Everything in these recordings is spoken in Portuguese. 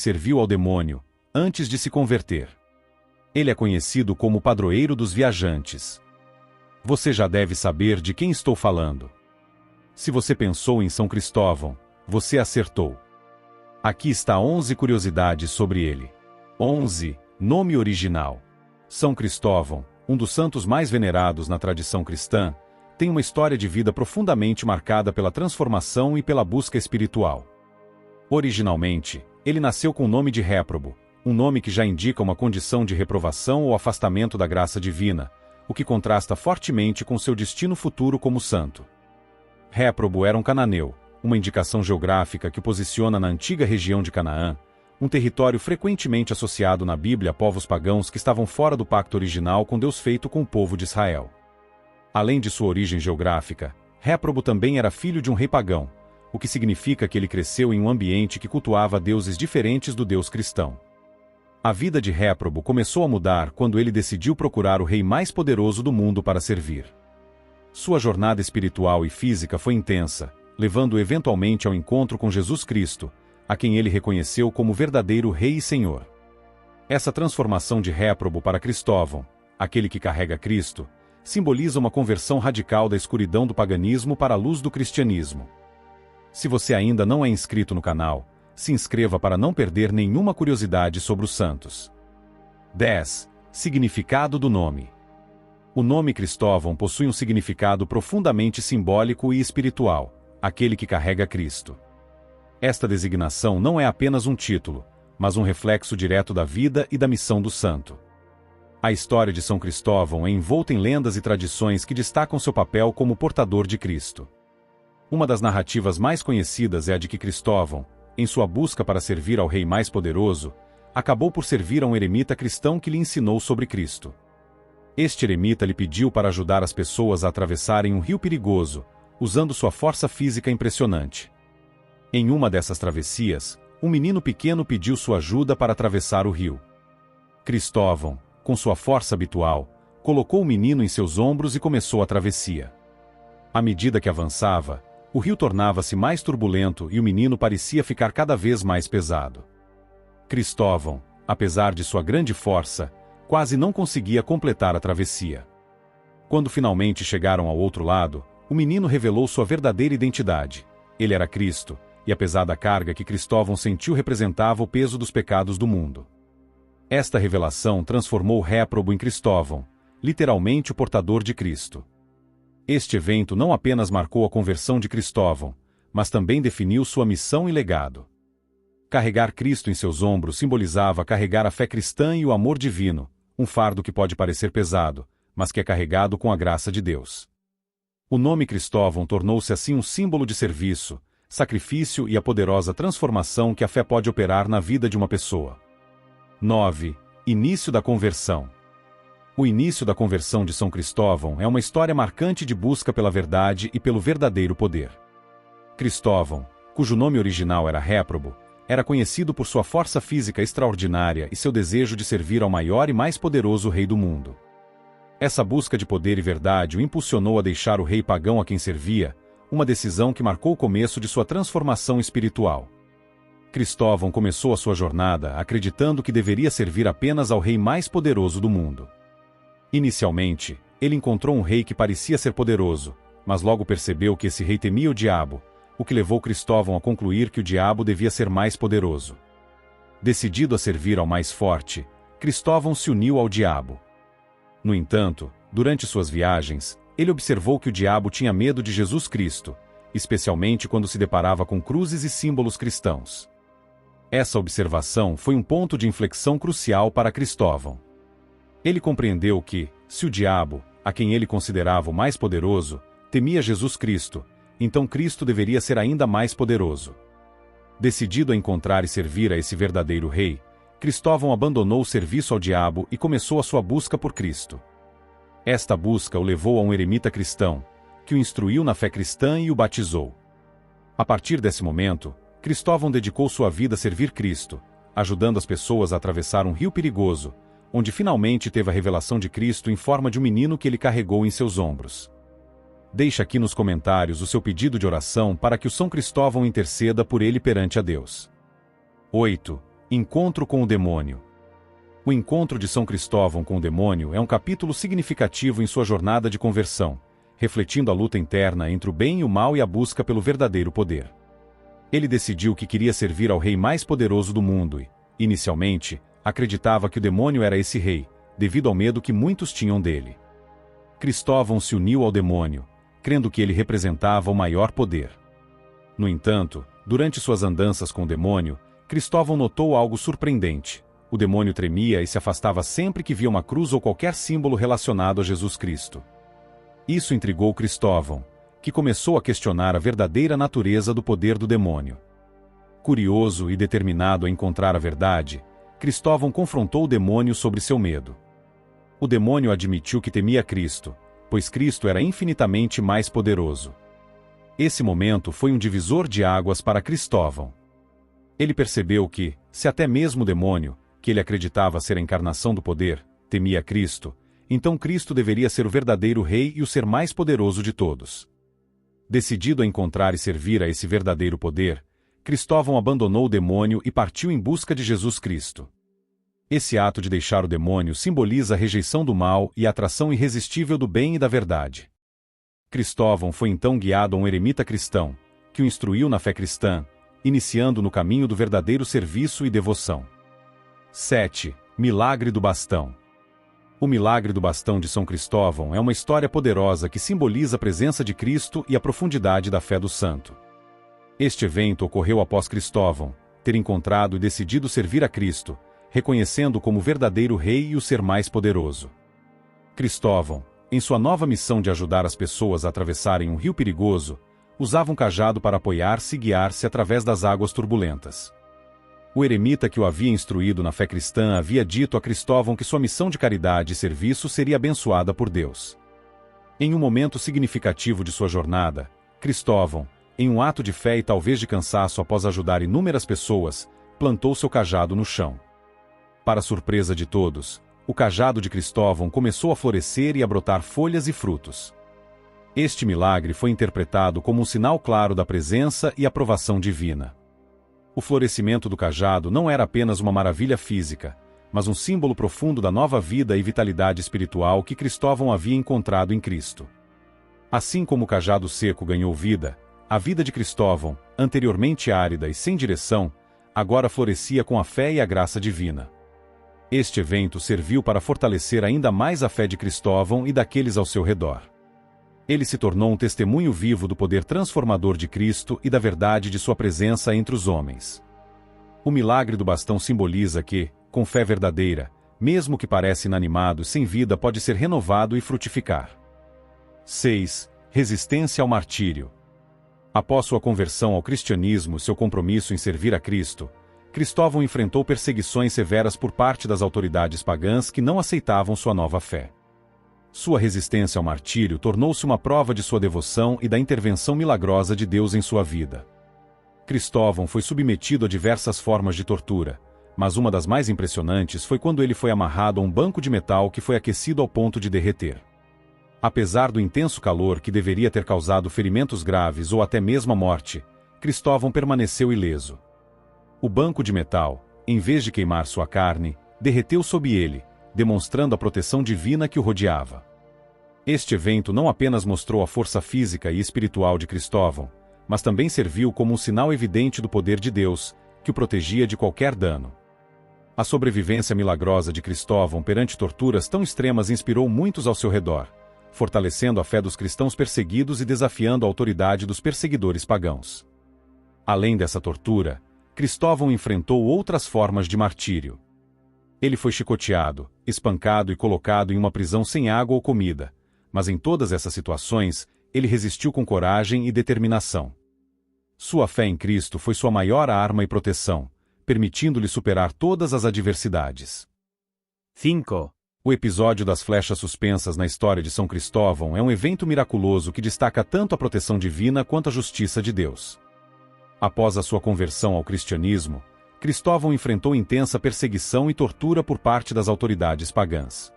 serviu ao demônio, antes de se converter. Ele é conhecido como o padroeiro dos viajantes. Você já deve saber de quem estou falando. Se você pensou em São Cristóvão, você acertou. Aqui está 11 curiosidades sobre ele. 11. Nome original. São Cristóvão, um dos santos mais venerados na tradição cristã, tem uma história de vida profundamente marcada pela transformação e pela busca espiritual. Originalmente, ele nasceu com o nome de Réprobo, um nome que já indica uma condição de reprovação ou afastamento da graça divina, o que contrasta fortemente com seu destino futuro como santo. Réprobo era um cananeu, uma indicação geográfica que o posiciona na antiga região de Canaã, um território frequentemente associado na Bíblia a povos pagãos que estavam fora do pacto original com Deus feito com o povo de Israel. Além de sua origem geográfica, Réprobo também era filho de um rei pagão, o que significa que ele cresceu em um ambiente que cultuava deuses diferentes do Deus cristão. A vida de Réprobo começou a mudar quando ele decidiu procurar o rei mais poderoso do mundo para servir. Sua jornada espiritual e física foi intensa, levando-o eventualmente ao encontro com Jesus Cristo, a quem ele reconheceu como verdadeiro Rei e Senhor. Essa transformação de Réprobo para Cristóvão, aquele que carrega Cristo, simboliza uma conversão radical da escuridão do paganismo para a luz do cristianismo. Se você ainda não é inscrito no canal, se inscreva para não perder nenhuma curiosidade sobre os santos. 10. Significado do nome. O nome Cristóvão possui um significado profundamente simbólico e espiritual, aquele que carrega Cristo. Esta designação não é apenas um título, mas um reflexo direto da vida e da missão do santo. A história de São Cristóvão é envolta em lendas e tradições que destacam seu papel como portador de Cristo. Uma das narrativas mais conhecidas é a de que Cristóvão, em sua busca para servir ao rei mais poderoso, acabou por servir a um eremita cristão que lhe ensinou sobre Cristo. Este eremita lhe pediu para ajudar as pessoas a atravessarem um rio perigoso, usando sua força física impressionante. Em uma dessas travessias, um menino pequeno pediu sua ajuda para atravessar o rio. Cristóvão, com sua força habitual, colocou o menino em seus ombros e começou a travessia. À medida que avançava, o rio tornava-se mais turbulento e o menino parecia ficar cada vez mais pesado. Cristóvão, apesar de sua grande força, quase não conseguia completar a travessia. Quando finalmente chegaram ao outro lado, o menino revelou sua verdadeira identidade. Ele era Cristo, e apesar da carga que Cristóvão sentiu representava o peso dos pecados do mundo. Esta revelação transformou Réprobo em Cristóvão, literalmente o portador de Cristo. Este evento não apenas marcou a conversão de Cristóvão, mas também definiu sua missão e legado. Carregar Cristo em seus ombros simbolizava carregar a fé cristã e o amor divino, um fardo que pode parecer pesado, mas que é carregado com a graça de Deus. O nome Cristóvão tornou-se assim um símbolo de serviço, sacrifício e a poderosa transformação que a fé pode operar na vida de uma pessoa. 9. Início da conversão. O início da conversão de São Cristóvão é uma história marcante de busca pela verdade e pelo verdadeiro poder. Cristóvão, cujo nome original era Réprobo, era conhecido por sua força física extraordinária e seu desejo de servir ao maior e mais poderoso rei do mundo. Essa busca de poder e verdade o impulsionou a deixar o rei pagão a quem servia, uma decisão que marcou o começo de sua transformação espiritual. Cristóvão começou a sua jornada acreditando que deveria servir apenas ao rei mais poderoso do mundo. Inicialmente, ele encontrou um rei que parecia ser poderoso, mas logo percebeu que esse rei temia o diabo, o que levou Cristóvão a concluir que o diabo devia ser mais poderoso. Decidido a servir ao mais forte, Cristóvão se uniu ao diabo. No entanto, durante suas viagens, ele observou que o diabo tinha medo de Jesus Cristo, especialmente quando se deparava com cruzes e símbolos cristãos. Essa observação foi um ponto de inflexão crucial para Cristóvão. Ele compreendeu que, se o diabo, a quem ele considerava o mais poderoso, temia Jesus Cristo, então Cristo deveria ser ainda mais poderoso. Decidido a encontrar e servir a esse verdadeiro rei, Cristóvão abandonou o serviço ao diabo e começou a sua busca por Cristo. Esta busca o levou a um eremita cristão, que o instruiu na fé cristã e o batizou. A partir desse momento, Cristóvão dedicou sua vida a servir Cristo, ajudando as pessoas a atravessar um rio perigoso, onde finalmente teve a revelação de Cristo em forma de um menino que ele carregou em seus ombros. Deixe aqui nos comentários o seu pedido de oração para que o São Cristóvão interceda por ele perante a Deus. 8. Encontro com o demônio. O encontro de São Cristóvão com o demônio é um capítulo significativo em sua jornada de conversão, refletindo a luta interna entre o bem e o mal e a busca pelo verdadeiro poder. Ele decidiu que queria servir ao rei mais poderoso do mundo e, inicialmente, acreditava que o demônio era esse rei, devido ao medo que muitos tinham dele. Cristóvão se uniu ao demônio, crendo que ele representava o maior poder. No entanto, durante suas andanças com o demônio, Cristóvão notou algo surpreendente. O demônio tremia e se afastava sempre que via uma cruz ou qualquer símbolo relacionado a Jesus Cristo. Isso intrigou Cristóvão, que começou a questionar a verdadeira natureza do poder do demônio. Curioso e determinado a encontrar a verdade, Cristóvão confrontou o demônio sobre seu medo. O demônio admitiu que temia Cristo, pois Cristo era infinitamente mais poderoso. Esse momento foi um divisor de águas para Cristóvão. Ele percebeu que, se até mesmo o demônio, que ele acreditava ser a encarnação do poder, temia Cristo, então Cristo deveria ser o verdadeiro rei e o ser mais poderoso de todos. Decidido a encontrar e servir a esse verdadeiro poder, Cristóvão abandonou o demônio e partiu em busca de Jesus Cristo. Esse ato de deixar o demônio simboliza a rejeição do mal e a atração irresistível do bem e da verdade. Cristóvão foi então guiado a um eremita cristão, que o instruiu na fé cristã, iniciando no caminho do verdadeiro serviço e devoção. 7. Milagre do bastão. O milagre do bastão de São Cristóvão é uma história poderosa que simboliza a presença de Cristo e a profundidade da fé do santo. Este evento ocorreu após Cristóvão ter encontrado e decidido servir a Cristo, reconhecendo-o como verdadeiro rei e o ser mais poderoso. Cristóvão, em sua nova missão de ajudar as pessoas a atravessarem um rio perigoso, usava um cajado para apoiar-se e guiar-se através das águas turbulentas. O eremita que o havia instruído na fé cristã havia dito a Cristóvão que sua missão de caridade e serviço seria abençoada por Deus. Em um momento significativo de sua jornada, Cristóvão, em um ato de fé e talvez de cansaço após ajudar inúmeras pessoas, plantou seu cajado no chão. Para surpresa de todos, o cajado de Cristóvão começou a florescer e a brotar folhas e frutos. Este milagre foi interpretado como um sinal claro da presença e aprovação divina. O florescimento do cajado não era apenas uma maravilha física, mas um símbolo profundo da nova vida e vitalidade espiritual que Cristóvão havia encontrado em Cristo. Assim como o cajado seco ganhou vida, a vida de Cristóvão, anteriormente árida e sem direção, agora florescia com a fé e a graça divina. Este evento serviu para fortalecer ainda mais a fé de Cristóvão e daqueles ao seu redor. Ele se tornou um testemunho vivo do poder transformador de Cristo e da verdade de sua presença entre os homens. O milagre do bastão simboliza que, com fé verdadeira, mesmo que pareça inanimado e sem vida, pode ser renovado e frutificar. 6. Resistência ao martírio. Após sua conversão ao cristianismo e seu compromisso em servir a Cristo, Cristóvão enfrentou perseguições severas por parte das autoridades pagãs que não aceitavam sua nova fé. Sua resistência ao martírio tornou-se uma prova de sua devoção e da intervenção milagrosa de Deus em sua vida. Cristóvão foi submetido a diversas formas de tortura, mas uma das mais impressionantes foi quando ele foi amarrado a um banco de metal que foi aquecido ao ponto de derreter. Apesar do intenso calor que deveria ter causado ferimentos graves ou até mesmo a morte, Cristóvão permaneceu ileso. O banco de metal, em vez de queimar sua carne, derreteu sob ele, demonstrando a proteção divina que o rodeava. Este evento não apenas mostrou a força física e espiritual de Cristóvão, mas também serviu como um sinal evidente do poder de Deus, que o protegia de qualquer dano. A sobrevivência milagrosa de Cristóvão perante torturas tão extremas inspirou muitos ao seu redor, fortalecendo a fé dos cristãos perseguidos e desafiando a autoridade dos perseguidores pagãos. Além dessa tortura, Cristóvão enfrentou outras formas de martírio. Ele foi chicoteado, espancado e colocado em uma prisão sem água ou comida, mas em todas essas situações, ele resistiu com coragem e determinação. Sua fé em Cristo foi sua maior arma e proteção, permitindo-lhe superar todas as adversidades. 5. O episódio das flechas suspensas na história de São Cristóvão é um evento miraculoso que destaca tanto a proteção divina quanto a justiça de Deus. Após a sua conversão ao cristianismo, Cristóvão enfrentou intensa perseguição e tortura por parte das autoridades pagãs.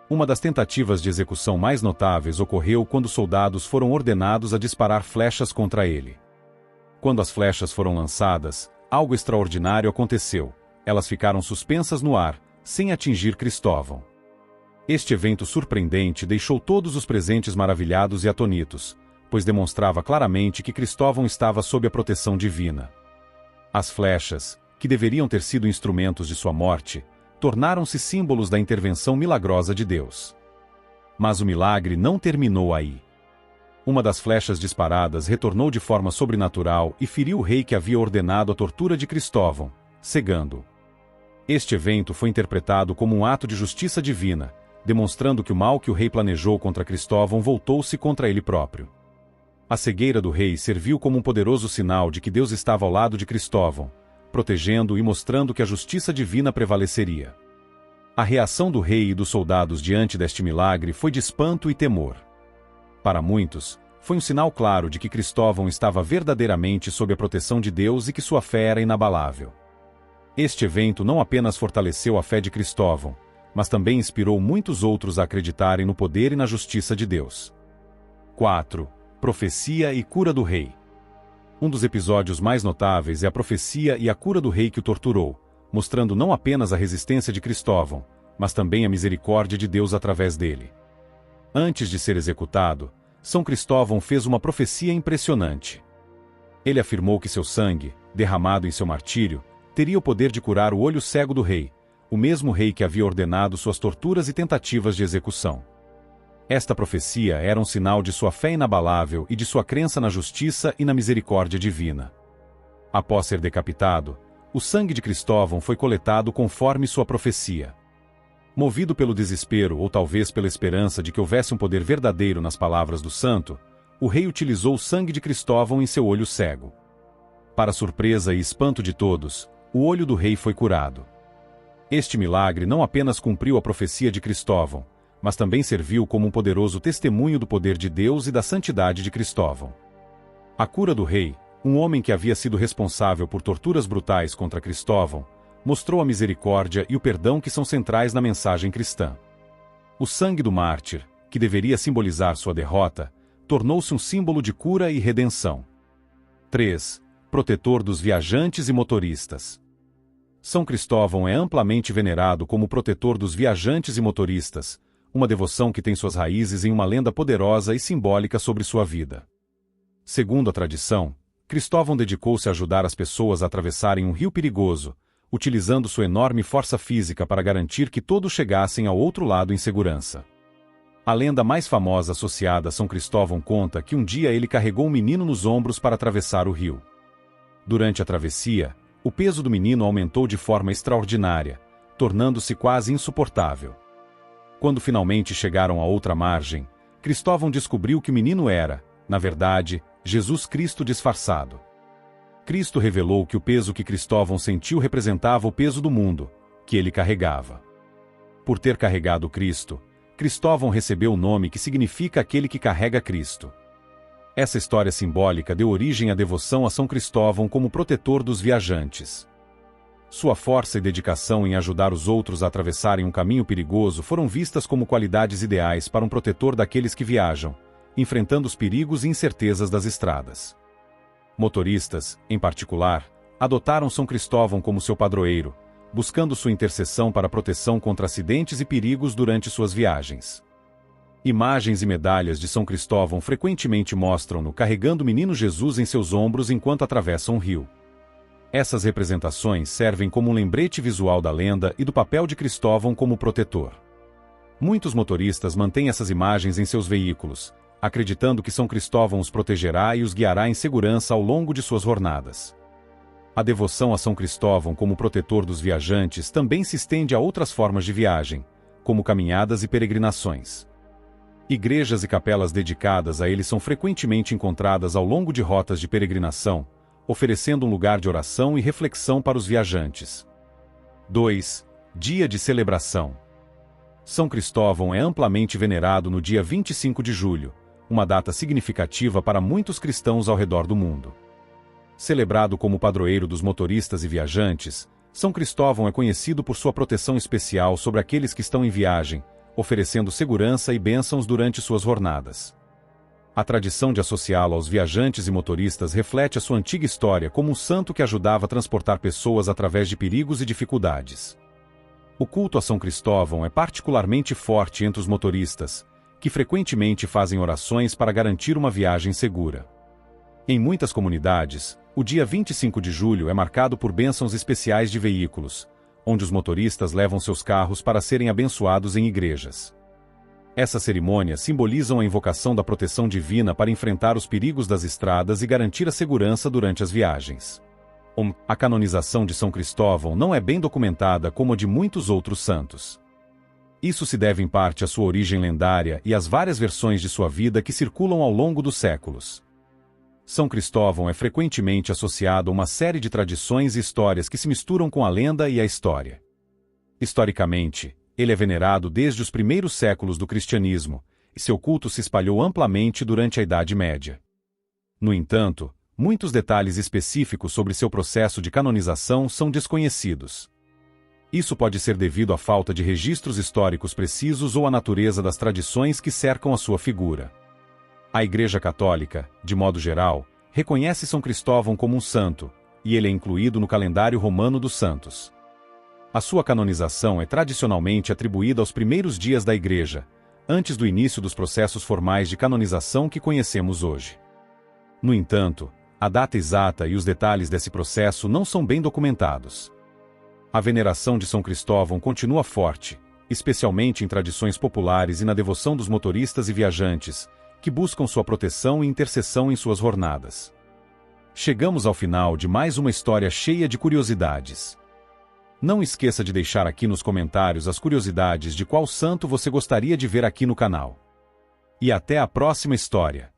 Uma das tentativas de execução mais notáveis ocorreu quando soldados foram ordenados a disparar flechas contra ele. Quando as flechas foram lançadas, algo extraordinário aconteceu. elas ficaram suspensas no ar, sem atingir Cristóvão. Este evento surpreendente deixou todos os presentes maravilhados e atonitos, pois demonstrava claramente que Cristóvão estava sob a proteção divina. As flechas, que deveriam ter sido instrumentos de sua morte, tornaram-se símbolos da intervenção milagrosa de Deus. Mas o milagre não terminou aí. Uma das flechas disparadas retornou de forma sobrenatural e feriu o rei que havia ordenado a tortura de Cristóvão, cegando-o. Este evento foi interpretado como um ato de justiça divina, demonstrando que o mal que o rei planejou contra Cristóvão voltou-se contra ele próprio. A cegueira do rei serviu como um poderoso sinal de que Deus estava ao lado de Cristóvão, protegendo-o e mostrando que a justiça divina prevaleceria. A reação do rei e dos soldados diante deste milagre foi de espanto e temor. Para muitos, foi um sinal claro de que Cristóvão estava verdadeiramente sob a proteção de Deus e que sua fé era inabalável. Este evento não apenas fortaleceu a fé de Cristóvão, mas também inspirou muitos outros a acreditarem no poder e na justiça de Deus. 4. Profecia e cura do rei. Um dos episódios mais notáveis é a profecia e a cura do rei que o torturou, mostrando não apenas a resistência de Cristóvão, mas também a misericórdia de Deus através dele. Antes de ser executado, São Cristóvão fez uma profecia impressionante. Ele afirmou que seu sangue, derramado em seu martírio, teria o poder de curar o olho cego do rei, o mesmo rei que havia ordenado suas torturas e tentativas de execução. Esta profecia era um sinal de sua fé inabalável e de sua crença na justiça e na misericórdia divina. Após ser decapitado, o sangue de Cristóvão foi coletado conforme sua profecia. Movido pelo desespero ou talvez pela esperança de que houvesse um poder verdadeiro nas palavras do santo, o rei utilizou o sangue de Cristóvão em seu olho cego. Para surpresa e espanto de todos, o olho do rei foi curado. Este milagre não apenas cumpriu a profecia de Cristóvão, mas também serviu como um poderoso testemunho do poder de Deus e da santidade de Cristóvão. A cura do rei, um homem que havia sido responsável por torturas brutais contra Cristóvão, mostrou a misericórdia e o perdão que são centrais na mensagem cristã. O sangue do mártir, que deveria simbolizar sua derrota, tornou-se um símbolo de cura e redenção. 3. Protetor dos viajantes e motoristas. São Cristóvão é amplamente venerado como protetor dos viajantes e motoristas, uma devoção que tem suas raízes em uma lenda poderosa e simbólica sobre sua vida. Segundo a tradição, Cristóvão dedicou-se a ajudar as pessoas a atravessarem um rio perigoso, utilizando sua enorme força física para garantir que todos chegassem ao outro lado em segurança. A lenda mais famosa associada a São Cristóvão conta que um dia ele carregou um menino nos ombros para atravessar o rio. Durante a travessia, o peso do menino aumentou de forma extraordinária, tornando-se quase insuportável. Quando finalmente chegaram à outra margem, Cristóvão descobriu que o menino era, na verdade, Jesus Cristo disfarçado. Cristo revelou que o peso que Cristóvão sentiu representava o peso do mundo, que ele carregava. Por ter carregado Cristo, Cristóvão recebeu o nome que significa aquele que carrega Cristo. Essa história simbólica deu origem à devoção a São Cristóvão como protetor dos viajantes. Sua força e dedicação em ajudar os outros a atravessarem um caminho perigoso foram vistas como qualidades ideais para um protetor daqueles que viajam, enfrentando os perigos e incertezas das estradas. Motoristas, em particular, adotaram São Cristóvão como seu padroeiro, buscando sua intercessão para proteção contra acidentes e perigos durante suas viagens. Imagens e medalhas de São Cristóvão frequentemente mostram-no carregando o menino Jesus em seus ombros enquanto atravessam um rio. Essas representações servem como um lembrete visual da lenda e do papel de Cristóvão como protetor. Muitos motoristas mantêm essas imagens em seus veículos, acreditando que São Cristóvão os protegerá e os guiará em segurança ao longo de suas jornadas. A devoção a São Cristóvão como protetor dos viajantes também se estende a outras formas de viagem, como caminhadas e peregrinações. Igrejas e capelas dedicadas a ele são frequentemente encontradas ao longo de rotas de peregrinação, oferecendo um lugar de oração e reflexão para os viajantes. 2. Dia de celebração. São Cristóvão é amplamente venerado no dia 25 de julho, uma data significativa para muitos cristãos ao redor do mundo. Celebrado como padroeiro dos motoristas e viajantes, São Cristóvão é conhecido por sua proteção especial sobre aqueles que estão em viagem, oferecendo segurança e bênçãos durante suas jornadas. A tradição de associá-lo aos viajantes e motoristas reflete a sua antiga história como um santo que ajudava a transportar pessoas através de perigos e dificuldades. O culto a São Cristóvão é particularmente forte entre os motoristas, que frequentemente fazem orações para garantir uma viagem segura. Em muitas comunidades, o dia 25 de julho é marcado por bênçãos especiais de veículos, onde os motoristas levam seus carros para serem abençoados em igrejas. Essas cerimônias simbolizam a invocação da proteção divina para enfrentar os perigos das estradas e garantir a segurança durante as viagens. A canonização de São Cristóvão não é bem documentada como a de muitos outros santos. Isso se deve em parte à sua origem lendária e às várias versões de sua vida que circulam ao longo dos séculos. São Cristóvão é frequentemente associado a uma série de tradições e histórias que se misturam com a lenda e a história. Historicamente, ele é venerado desde os primeiros séculos do cristianismo, e seu culto se espalhou amplamente durante a Idade Média. No entanto, muitos detalhes específicos sobre seu processo de canonização são desconhecidos. Isso pode ser devido à falta de registros históricos precisos ou à natureza das tradições que cercam a sua figura. A Igreja Católica, de modo geral, reconhece São Cristóvão como um santo, e ele é incluído no calendário romano dos santos. A sua canonização é tradicionalmente atribuída aos primeiros dias da Igreja, antes do início dos processos formais de canonização que conhecemos hoje. No entanto, a data exata e os detalhes desse processo não são bem documentados. A veneração de São Cristóvão continua forte, especialmente em tradições populares e na devoção dos motoristas e viajantes, que buscam sua proteção e intercessão em suas jornadas. Chegamos ao final de mais uma história cheia de curiosidades. Não esqueça de deixar aqui nos comentários as curiosidades de qual santo você gostaria de ver aqui no canal. E até a próxima história!